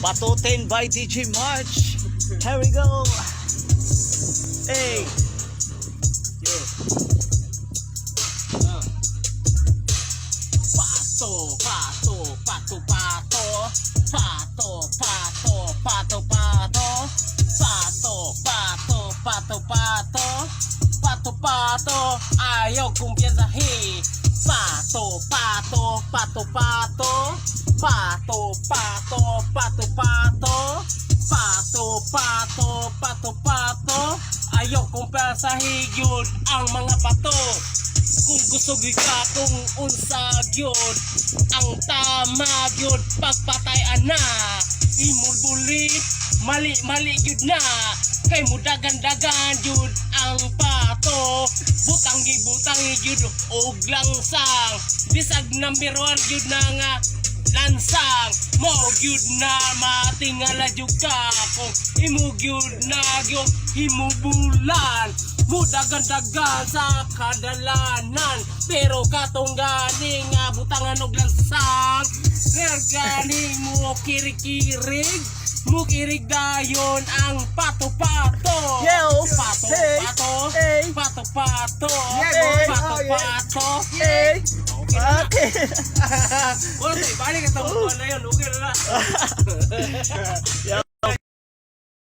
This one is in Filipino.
Batutin by DJ March. Here we go. Hey. Pato, pato, pato, pato. Pato, pato, pato, pato. Pato, pato, pato, pato. Pato, pato, ayaw kong piyansahin. Pato, pato, pato, pato. Pato, pato, pato, pato. Pato, pato, pato, pato. Ayaw kong piyansahin yun ang mga pato. Kung gusto ka kung unsa yun ang tama yun pagpatayan na imol bulit mali yun na kay mo dagan yun ang pato butangi yun og langsang bisag number 1 yun na nga lansang mo yun na matingala yun ka kung imog yun na yun himubulan mo dagan sa kadalanan pero katong ganing butangan og lansang ganing mo kirig mo kirig dayon ang pato-pato Yo, pato-pato hey, pato-pato yeah, pato-pato Hey. Okay. Wala tayo balik at ang na yun okay na Yeah.